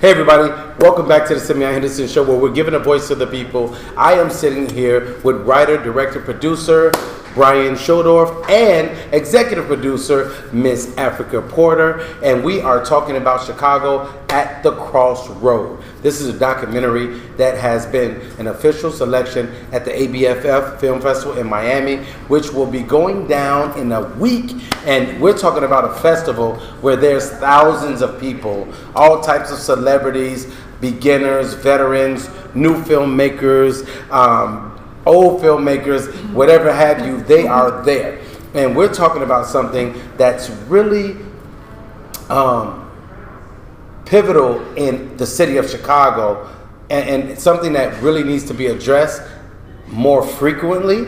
Hey everybody, welcome back to the Simeon Show, where we're giving a voice to the people. I am sitting here with writer, director, producer Brian Schodorf and executive producer Miss Afrika Porter, and we are talking about Chicago at the Crossroad. This is a documentary that has been an official selection at the ABFF Film Festival in Miami, which will be going down in a week. And we're talking about a festival where there's thousands of people, all types of celebrities, beginners, veterans, new filmmakers, old filmmakers, whatever have you, they are there. And we're talking about something that's really pivotal in the city of Chicago, and something that really needs to be addressed more frequently.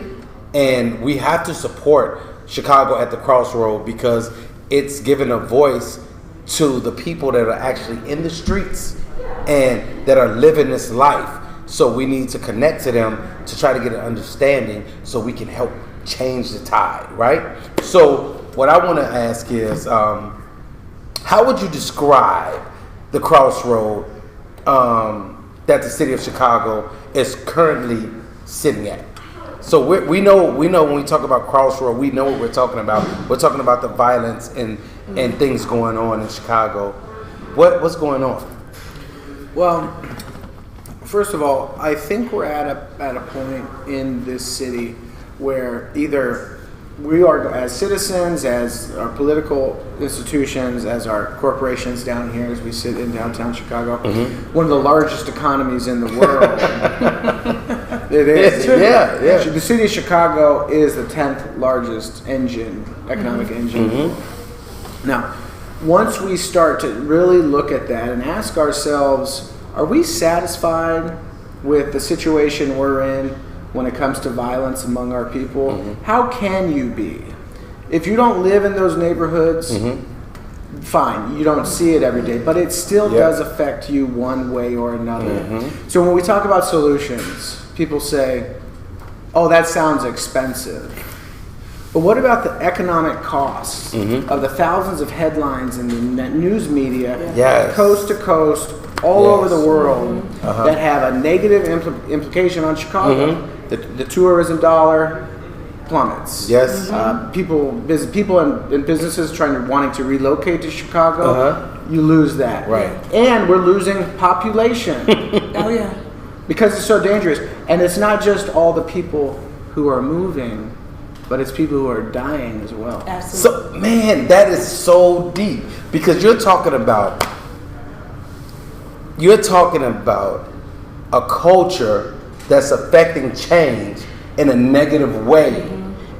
And we have to support Chicago at the Crossroad because it's given a voice to the people that are actually in the streets and that are living this life. So we need to connect to them to try to get an understanding so we can help change the tide, right? So what I want to ask is, how would you describe the Crossroad that the city of Chicago is currently sitting at? So we know when we talk about Crossroad, we know what we're talking about. We're talking about the violence and things going on in Chicago. What's going on? Well, first of all, I think we're at a point in this city where either we are, as citizens, as our political institutions, as our corporations down here, as we sit in downtown Chicago, one of the largest economies in the world. It is. Yeah. The city of Chicago is the 10th largest economic engine. Now, once we start to really look at that and ask ourselves, are we satisfied with the situation we're in when it comes to violence among our people? How can you be? If you don't live in those neighborhoods, fine, you don't see it every day, but it still does affect you one way or another. So when we talk about solutions, people say, oh, that sounds expensive. But what about the economic costs of the thousands of headlines in the news media, coast to coast, all over the world, that have a negative implication on Chicago? The tourism dollar plummets. Yes. People and businesses wanting to relocate to Chicago, you lose that. Right. And we're losing population. Oh yeah. Because it's so dangerous. And it's not just all the people who are moving, but it's people who are dying as well. Absolutely. So, man, that is so deep, because you're talking about a culture that's affecting change in a negative way.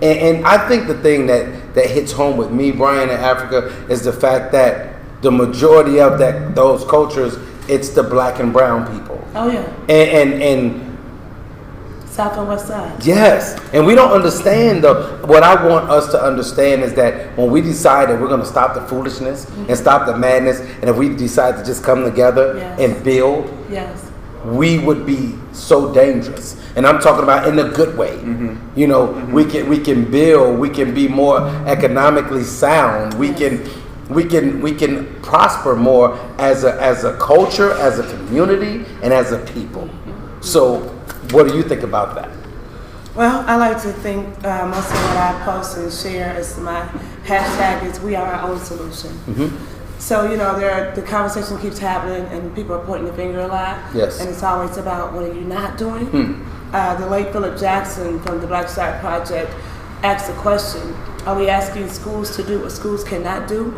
And I think the thing that hits home with me, Brian, and Afrika, is the fact that the majority of those cultures, it's the black and brown people. Oh yeah. And South and West Side. Yes, and we don't understand what I want us to understand is that when we decide that we're going to stop the foolishness and stop the madness, and if we decide to just come together and build, we would be so dangerous. And I'm talking about in a good way. You know, we can build, we can be more economically sound, we can prosper more as a culture, as a community, and as a people. So what do you think about that? Well, I like to think most of what I post and share is my hashtag is we are our own solution. So, you know, the conversation keeps happening and people are pointing the finger a lot. Yes. And it's always about what are you not doing? The late Philip Jackson from the Black Star Project asked the question, are we asking schools to do what schools cannot do?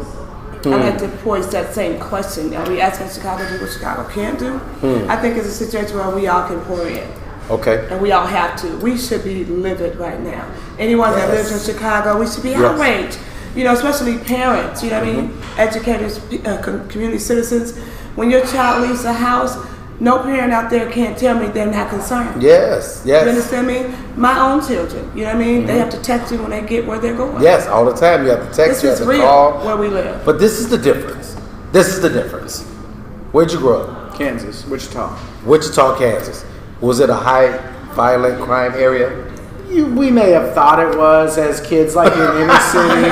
I like to pose that same question. Are we asking Chicago to do what Chicago can't do? I think it's a situation where we all can pour in. Okay. And we all have to. We should be livid right now. Anyone that lives in Chicago, we should be outraged. You know, especially parents, you know what I mean? Educators, community citizens. When your child leaves the house, no parent out there can't tell me they're not concerned. Yes. You understand me? My own children, you know what I mean? They have to text me when they get where they're going. Yes, all the time. You have to text, you have to real call. Where we live. But this is the difference. Where'd you grow up? Kansas, Wichita. Wichita, Kansas. Was it a high violent crime area? we may have thought it was as kids, like in inner city.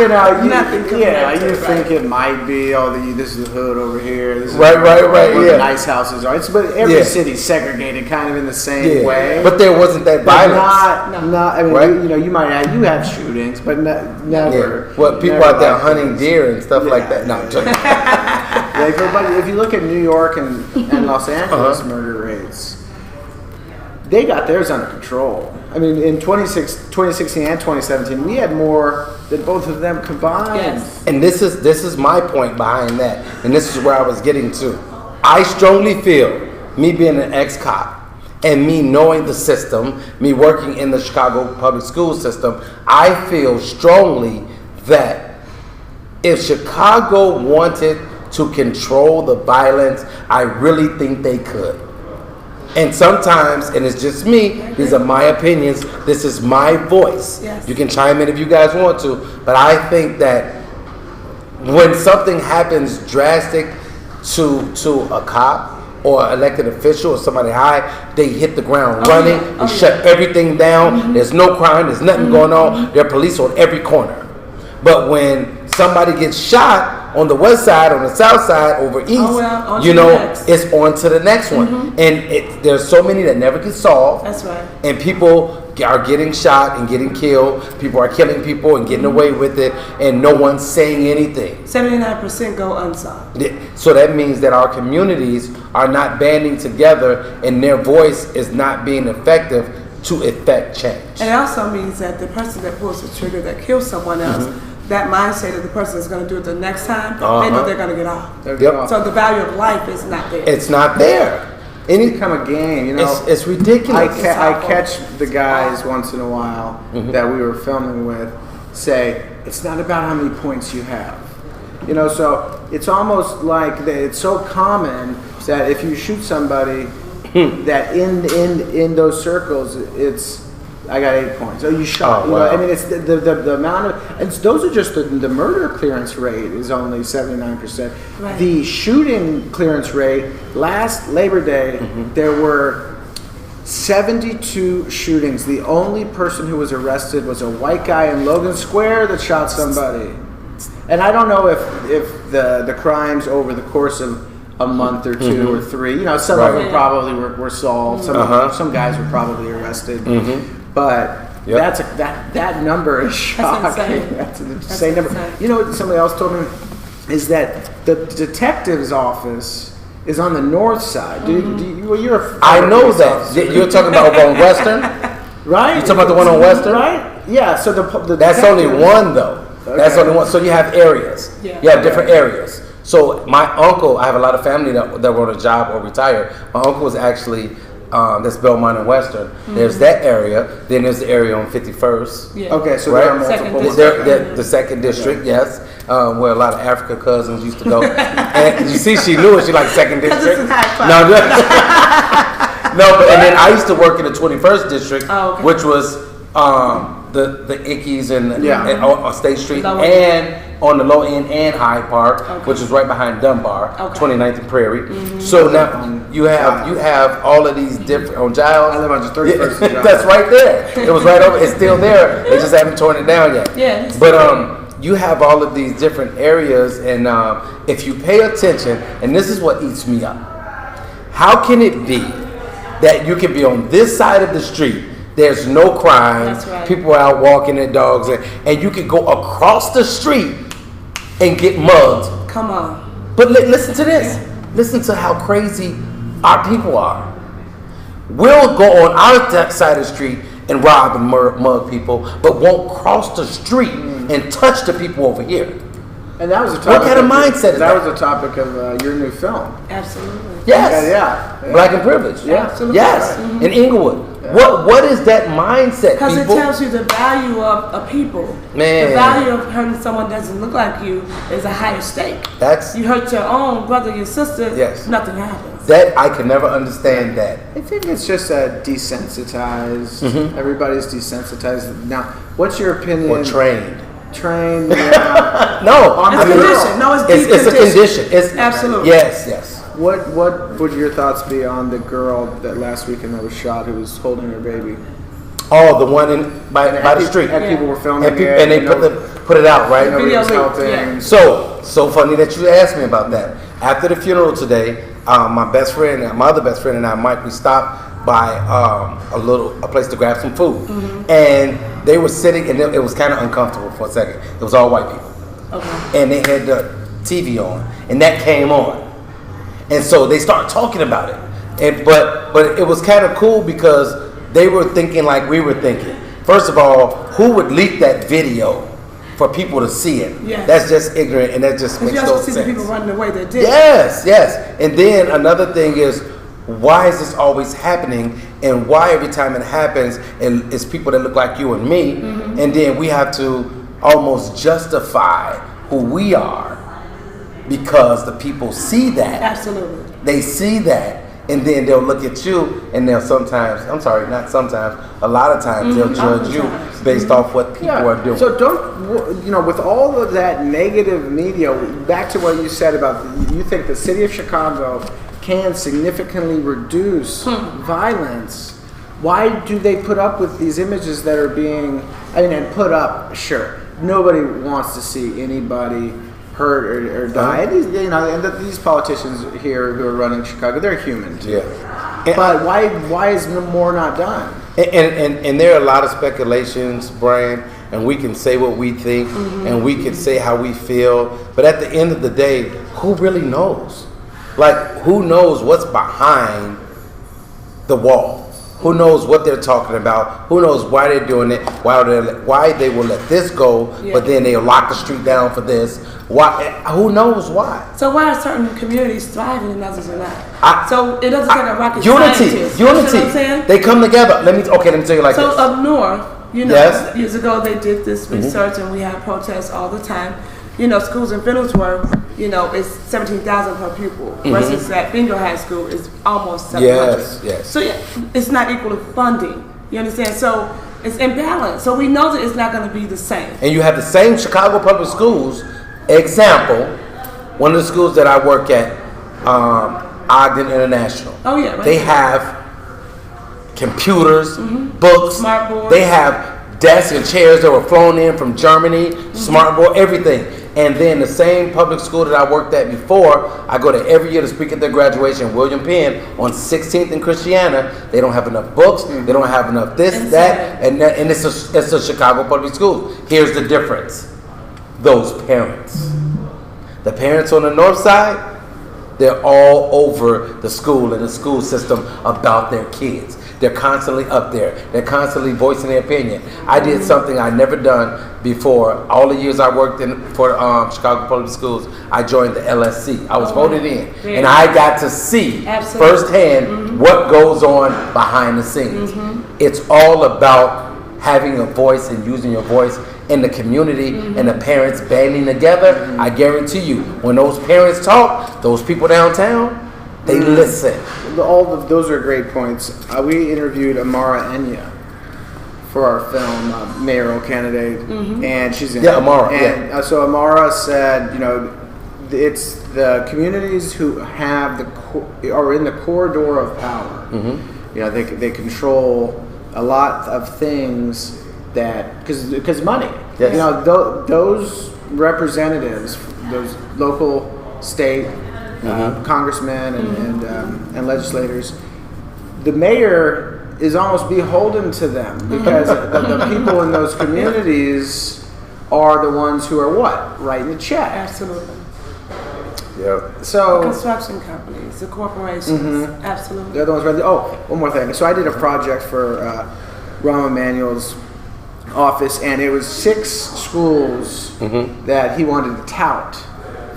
You think it might be. This is the hood over here. This is right. where the nice houses are. But every city's segregated, kind of in the same way. But there wasn't that violence. Not. I mean, right? You might have shootings, but never. Yeah. Well, people out there hunting deer and stuff like that. No, I'm joking. If you look at New York and Los Angeles murder rates, they got theirs under control. I mean, in 2016 and 2017, we had more than both of them combined. Yes. And this is my point behind that, and this is where I was getting to. I strongly feel, me being an ex-cop, and me knowing the system, me working in the Chicago public school system, I feel strongly that if Chicago wanted to control the violence, I really think they could. And sometimes, and it's just me, these are my opinions, this is my voice. Yes. You can chime in if you guys want to, but I think that when something happens drastic to a cop or elected official or somebody high, they hit the ground running, they shut everything down, there's no crime, there's nothing going on, there are police on every corner. But when somebody gets shot on the west side, on the south side, over east, it's on to the next one. And there's so many that never get solved. That's right. And people are getting shot and getting killed. People are killing people and getting away with it, and no one's saying anything. 79% go unsolved. So that means that our communities are not banding together, and their voice is not being effective to effect change. And it also means that the person that pulls the trigger that kills someone else, that mindset that the person is going to do it the next time, they know they're going to get off. So the value of life is not there. It's not there. It's become a game, It's ridiculous. I catch the guys once in a while that we were filming with say, it's not about how many points you have. So it's almost like it's so common that if you shoot somebody, that in those circles, it's, I got 8 points. Oh, you shot. Oh, wow. I mean, it's the amount of, and those are just the murder clearance rate is only 79%. Right. The shooting clearance rate, last Labor Day, there were 72 shootings. The only person who was arrested was a white guy in Logan Square that shot somebody. And I don't know if the crimes over the course of a month or two or three, some of them probably were solved. Some guys were probably arrested. But that number is shocking. That's an insane number. You know what somebody else told me is that the detective's office is on the north side. I know that. You're talking about over on Western, right? You're talking about the one on Western, right? Yeah. So that's only one though. Okay. That's only one. So you have areas. Yeah. You have different areas. So my uncle, I have a lot of family that were on a job or retired. My uncle was actually. That's Belmont and Western. There's that area. Then there's the area on 51st. Yeah. Okay, so right? there are multiple. The second district, yes, where a lot of Africa cousins used to go. And you see, she knew it. She like second district. No, and then I used to work in the 21st district, which was the Ickies and on State Street and on the low end and Hyde Park, which is right behind Dunbar, 29th and Prairie. So now you have all of these different on Giles. I live on 31st. That's right there. It was right over. It's still there. They just haven't torn it down yet. Yeah. But you have all of these different areas, and if you pay attention, and this is what eats me up. How can it be that you can be on this side of the street? There's no crime. That's right. People are out walking their dogs, and you can go across the street and get mugged. Come on. But listen to this. Listen to how crazy our people are. We'll go on our side of the street and rob and mug people, but won't cross the street and touch the people over here. And that was a topic. What kind of mindset is that? That was a topic of your new film. Absolutely. Yes. Yeah. Black and Privilege. Yeah. Absolutely. Yes. Right. In Inglewood. Yeah. What is that mindset, Because it people? tells you the value of a people. Man. The value of hurting someone that doesn't look like you is a higher stake. You hurt your own brother, your sister, nothing happens. That I can never understand that. I think it's just desensitized. Everybody's desensitized. Now, what's your opinion? Or trained. Yeah. No. It's a condition. No, it's a condition. It's absolutely. Yes. What would your thoughts be on the girl that last weekend that was shot who was holding her baby? Oh, the one by the street. And people were filming and it. And they put it out, right? Nobody was helping. Yeah. So funny that you asked me about that. After the funeral today, my other best friend and I, Mike, we stopped by a place to grab some food. And they were sitting, and it was kind of uncomfortable for a second. It was all white people. Okay. And they had the TV on, and that came on. And so they started talking about it. But it was kind of cool because they were thinking like we were thinking. First of all, who would leak that video for people to see it? Yeah. That's just ignorant, and that just makes You no also see sense. the people running away that did. Yes. And then another thing is, why is this always happening? And why every time it happens, and it's people that look like you and me, and then we have to almost justify who we are because the people see that. Absolutely. They see that, and then they'll look at you, and they'll a lot of times they'll judge you based off what people are doing. So with all of that negative media, back to what you said about, you think the city of Chicago can significantly reduce violence. Why do they put up with these images that are being, and put up, sure, nobody wants to see anybody hurt or die. And these politicians here who are running Chicago, they're human too. Yeah. But why is more not done? And there are a lot of speculations, Brian, and we can say what we think, and we can say how we feel, but at the end of the day, who really knows? Like, who knows what's behind the wall? Who knows what they're talking about? Who knows why they're doing it? Why they will let this go, but then they'll lock the street down for this? Why? Who knows why? So why are certain communities thriving and others are not? So it doesn't take a rocket scientist. Unity. You know what I'm saying? They come together. Let me tell you like this. So up north, Yes. years ago they did this research and we have protests all the time. Schools in Fiddlesworth, it's 17,000 per pupil. Versus at Bingo High School is almost 700. Yes. So it's not equal to funding. You understand? So it's imbalanced. So we know that it's not going to be the same. And you have the same Chicago Public Schools. Example, one of the schools that I work at, Ogden International. Oh yeah. Right. They have computers, books. Smart boards. They have desks and chairs that were flown in from Germany. Smart board, everything. And then the same public school that I worked at before, I go to every year to speak at their graduation, William Penn, on 16th and Christiana. They don't have enough books. They don't have enough this, that, and it's a Chicago public school. Here's the difference. Those parents. The parents on the north side, they're all over the school and the school system about their kids. They're constantly up there. They're constantly voicing their opinion. I did something I never done before. All the years I worked for Chicago Public Schools, I joined the LSC. I was voted in. And I got to see firsthand what goes on behind the scenes. It's all about having a voice and using your voice in the community and the parents banding together. I guarantee you, when those parents talk, those people downtown, they listen. All of those are great points. We interviewed Amara Enya for our film, mayoral candidate, and she's in. Yeah, Amara. And so Amara said, it's the communities who have are in the corridor of power. They control a lot of things that because money. Yes. Those representatives, those local, state. Congressmen and legislators, the mayor is almost beholden to them because the people in those communities are the ones who are writing the check. Absolutely. Yeah. So the construction companies, the corporations, absolutely. They're the ones writing. Oh, one more thing. So I did a project for Rahm Emanuel's office, and it was 6 schools that he wanted to tout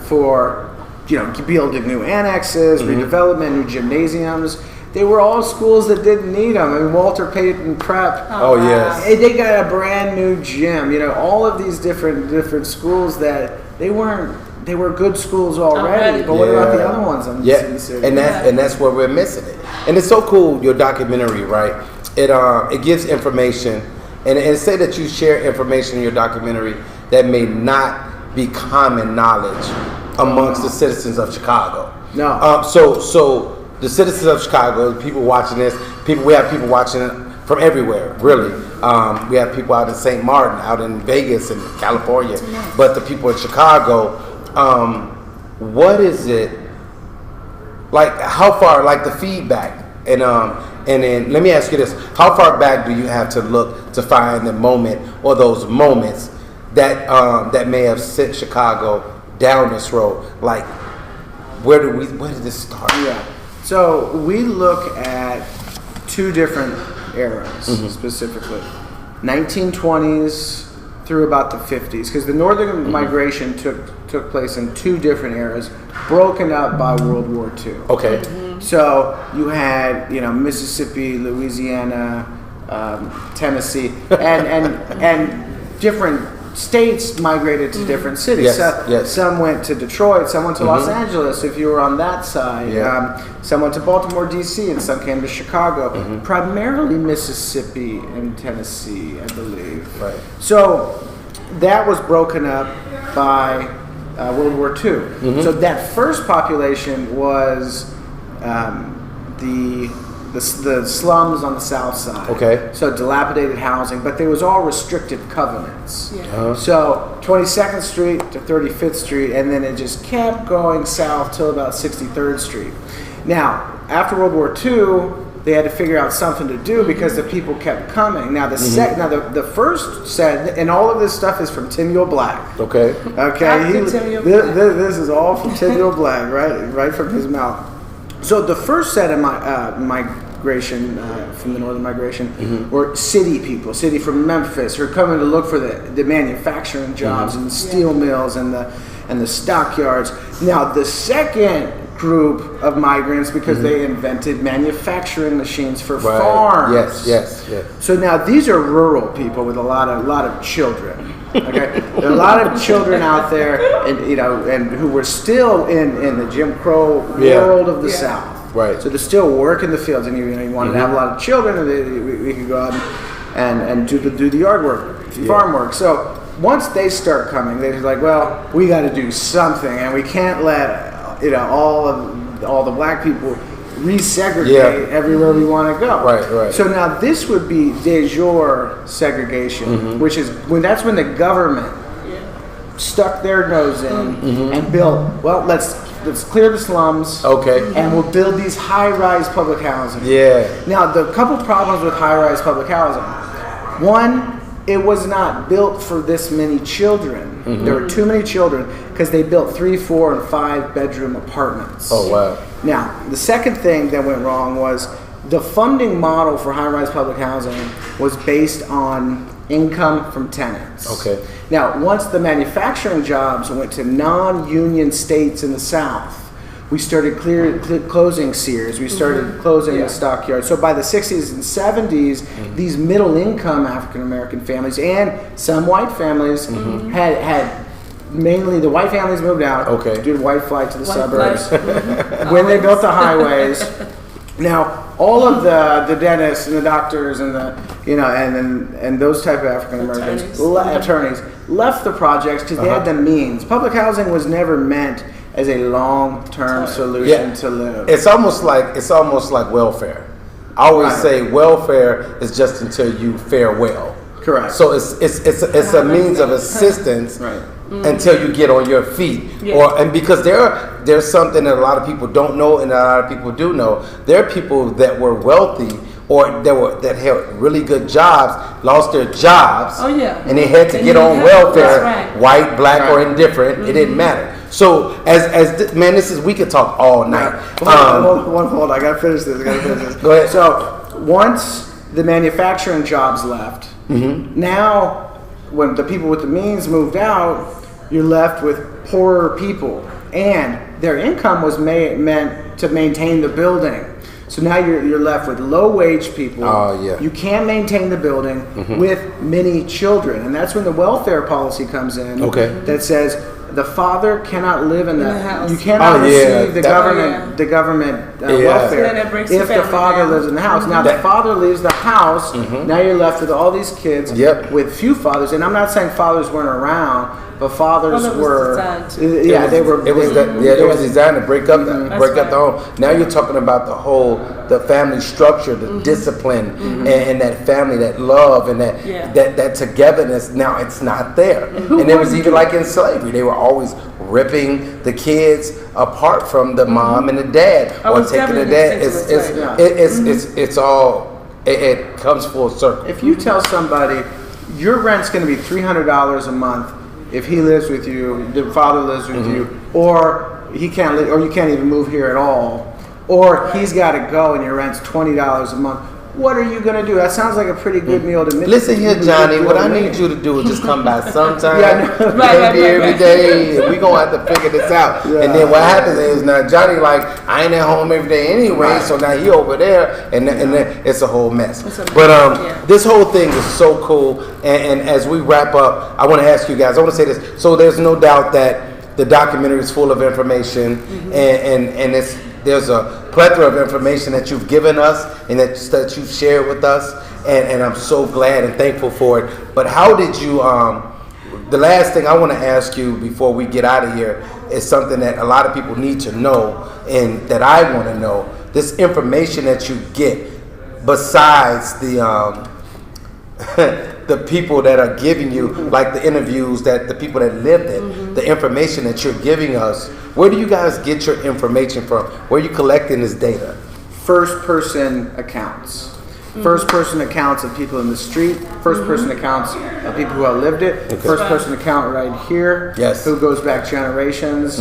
for. Building new annexes, redevelopment, new gymnasiums. They were all schools that didn't need them. I mean, Walter Payton Prep. Oh yes. They got a brand new gym. All of these different schools that they were good schools already. But what about the other ones in the city? And that's where we're missing it. And it's so cool, your documentary, right? It gives information, and say that you share information in your documentary that may not be common knowledge amongst the citizens of Chicago. No. So the citizens of Chicago, people watching this, we have people watching from everywhere, really. We have people out in St. Martin, out in Vegas and California, but the people in Chicago, what is it, like how far, like the feedback, and then let me ask you this, how far back do you have to look to find the moment or those moments that that may have sent Chicago down this road? Like, where did this start? Yeah. So we look at two different eras specifically, 1920s through about the 50s, because the northern migration took place in two different eras, broken up by World War II. Okay. So you had, Mississippi, Louisiana, Tennessee, and different states migrated to different cities. Yes. Some went to Detroit, some went to Los Angeles if you were on that side. Some went to Baltimore, D.C., and some came to Chicago. Primarily Mississippi and Tennessee, I believe. Right. So that was broken up by World War II. So that first population was the slums on the south side. Okay. So dilapidated housing, but there was all restrictive covenants. Yeah. So 22nd Street to 35th Street, and then it just kept going south till about 63rd Street. Now, after World War II, they had to figure out something to do because the people kept coming. Now, the first set, and all of this stuff is from Timuel Black. Okay. This is all from Timuel Black, right from his mouth. So the first set of migration from the northern migration were city people, from Memphis, who are coming to look for the manufacturing jobs and the steel mills and the stockyards. Now the second group of migrants, because they invented manufacturing machines for farms. Yes. So now these are rural people with a lot of children. Okay, there are a lot of children out there, and who were still in the Jim Crow world of the South. Right. So they still work in the fields, and you wanted to have a lot of children, and we could go out and do the yard work, farm work. So once they start coming, they're like, well, we got to do something, and we can't let all the black people resegregate everywhere we want to go. Right. So now this would be de jure segregation, which is that's when the government stuck their nose in and built. Well, let's clear the slums. Okay. And we'll build these high-rise public housing. Yeah. Now the couple problems with high-rise public housing. One, it was not built for this many children. There were too many children because they built 3, 4, and 5 bedroom apartments. Oh, wow. Now, the second thing that went wrong was the funding model for high-rise public housing was based on income from tenants. Okay. Now, once the manufacturing jobs went to non-union states in the South, we started closing Sears. We started closing the stockyards. So by the 60s and 70s, these middle-income African-American families and some white families had mainly the white families moved out to do the white flight to the suburbs. When they built the highways, now all of the dentists and the doctors and and those type of African Americans attorneys left the projects because they had the means. Public housing was never meant as a long-term solution to live. It's almost like welfare. I always say welfare is just until you fare well. Correct. So it's a means of assistance until you get on your feet. And because there's something that a lot of people don't know and a lot of people do know. There are people that were wealthy or that had really good jobs, lost their jobs, and they had to get on welfare, white, black, or indifferent. It didn't matter. So we could talk all night. Hold on, I gotta finish this. Go ahead. So once the manufacturing jobs left, now when the people with the means moved out, you're left with poorer people, and their income was meant to maintain the building. So now you're left with low-wage people. You can't maintain the building with many children, and that's when the welfare policy comes in. That says the father cannot live in the house. You cannot receive the government welfare if the father lives in the house. Now the father leaves the house. Now you're left with all these kids with few fathers. And I'm not saying fathers weren't around, but fathers Well, it was were. designed to. Yeah, they were. It was designed to break up the That's home. Now you're talking about the family structure, the discipline, and that family, that love, and that togetherness. Now it's not there. And it was even like in slavery, they were always ripping the kids apart from the mom and the dad, or taking the dad. It's all. It comes full circle. If you tell somebody your rent's going to be $300 a month if he lives with you, the father lives with you, or he can't live, or you can't even move here at all, or he's got to go and your rent's $20 a month. What are you going to do? That sounds like a pretty good meal to make. Listen here, Johnny. What I need you to do is just come by sometime. Right. Every day. We're going to have to figure this out. Yeah. And then what happens is now Johnny I ain't at home every day anyway, so now he over there, and then it's a whole mess. But this whole thing is so cool. And as we wrap up, I want to ask you guys, I want to say this. So there's no doubt that the documentary is full of information, and there's a plethora of information that you've given us and that you've shared with us, and I'm so glad and thankful for it. But how did you, the last thing I want to ask you before we get out of here is something that a lot of people need to know and that I want to know. This information that you get, besides the the people that are giving you, like the interviews that the people that lived it, the information that you're giving us, where do you guys get your information from? Where are you collecting this data? First-person accounts. First-person accounts of people in the street. First-person accounts of people who have lived it. Okay. First-person account right here. Yes. Who goes back generations.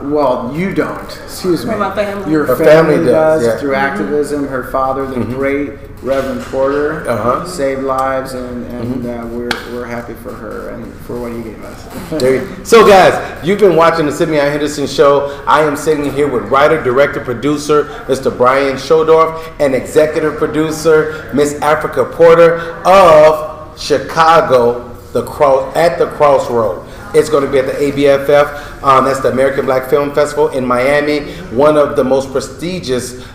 Well, you don't. Excuse me. Well, my family. Your Her family family does does, yeah. through activism. Her father, the great Reverend Porter, saved lives, and we're happy for her and for what he gave us. So guys, you've been watching the Simeon Henderson Show. I am sitting here with writer, director, producer, Mr. Brian Schodorf, and executive producer, Miss Afrika Porter of Chicago, at the Crossroad. It's going to be at the ABFF. That's the American Black Film Festival in Miami, one of the most prestigious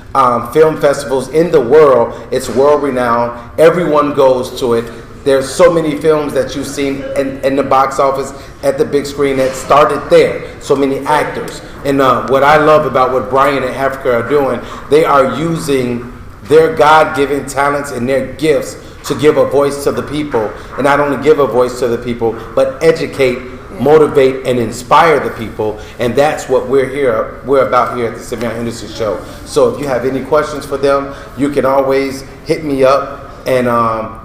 film festivals in the world. It's world renowned. Everyone goes to it. There's so many films that you've seen in the box office at the big screen that started there. So many actors. And what I love about what Brian and Afrika are doing, they are using their God-given talents and their gifts to give a voice to the people. And not only give a voice to the people, but educate, motivate, and inspire the people. And that's what we're about here at the Simeon Henderson Show. So if you have any questions for them, you can always hit me up. And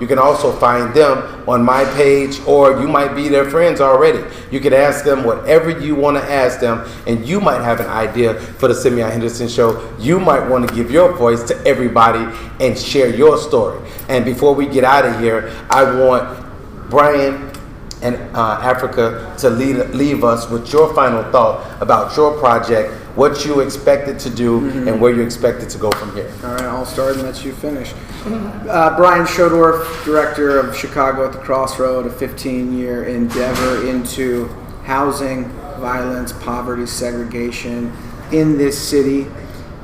you can also find them on my page, or you might be their friends already. You can ask them whatever you want to ask them, and you might have an idea for the Simeon Henderson Show. You might want to give your voice to everybody and share your story. And before we get out of here, I want Brian and Afrika to leave us with your final thought about your project, what you expect it to do, and where you expect it to go from here. All right, I'll start and let you finish. Brian Schodorf, director of Chicago at the Crossroad, a 15-year endeavor into housing, violence, poverty, segregation in this city.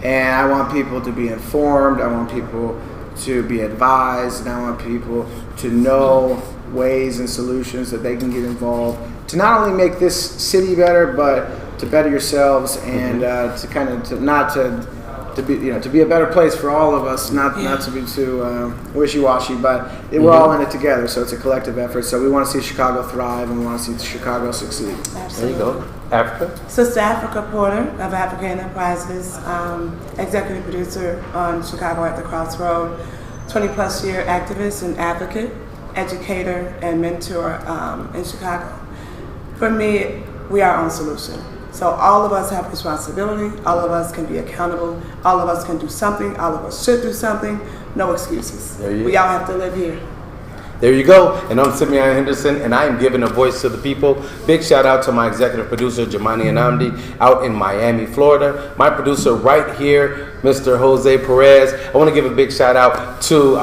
And I want people to be informed, I want people to be advised, and I want people to know ways and solutions that they can get involved to not only make this city better, but to better yourselves and to be a better place for all of us, not to be too wishy-washy, but we're all in it together, so it's a collective effort. So we want to see Chicago thrive, and we want to see Chicago succeed. Absolutely. There you go. Afrika? Sister Afrika Porter of Africa Enterprises, executive producer on Chicago at the Crossroad, 20-plus year activist and advocate, educator and mentor in Chicago. For me, we are our own solution. So all of us have responsibility, all of us can be accountable, all of us can do something, all of us should do something, no excuses. We all have to live here. There you go. And I'm Simeon Henderson, and I am giving a voice to the people. Big shout out to my executive producer, Jamani Anamdi, out in Miami, Florida. My producer right here, Mr. Jose Perez. I want to give a big shout out to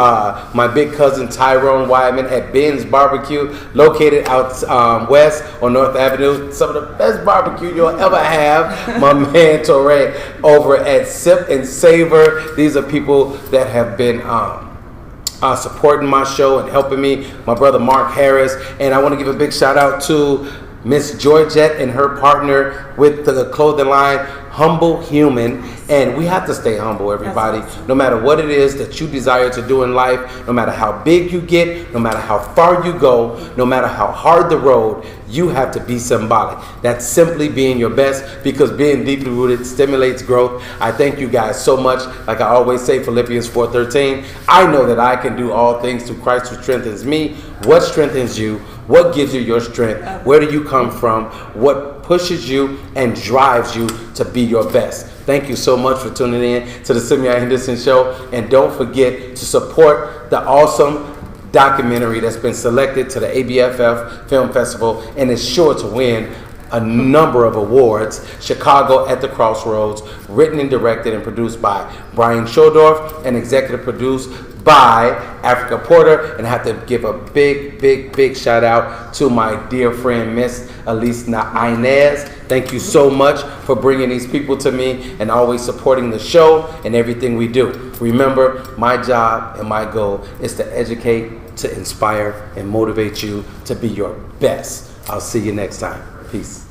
my big cousin, Tyrone Wyman at Ben's Barbecue, located out west on North Avenue. Some of the best barbecue you'll ever have. My man, Torre, over at Sip and Savor. These are people that have been supporting my show and helping me. My brother Mark Harris, and I want to give a big shout out to Miss Georgette and her partner with the clothing line, Humble Human. And we have to stay humble, everybody. No matter what it is that you desire to do in life, no matter how big you get, no matter how far you go, no matter how hard the road, you have to be symbolic. That's simply being your best, because being deeply rooted stimulates growth. I thank you guys so much. Like I always say, Philippians 4:13, I know that I can do all things through Christ who strengthens me. What strengthens you? What gives you your strength? Where do you come from? What pushes you and drives you to be your best? Thank you so much for tuning in to the Simeon Henderson Show. And don't forget to support the awesome documentary that's been selected to the ABFF Film Festival and is sure to win a number of awards. Chicago at the Crossroads, written and directed and produced by Brian Schodorf and executive produced by Afrika Porter. And I have to give a big shout out to my dear friend Miss Alisna Inez. Thank you so much for bringing these people to me and always supporting the show and everything we do. Remember, my job and my goal is to educate, to inspire, and motivate you to be your best. I'll see you next time. Peace.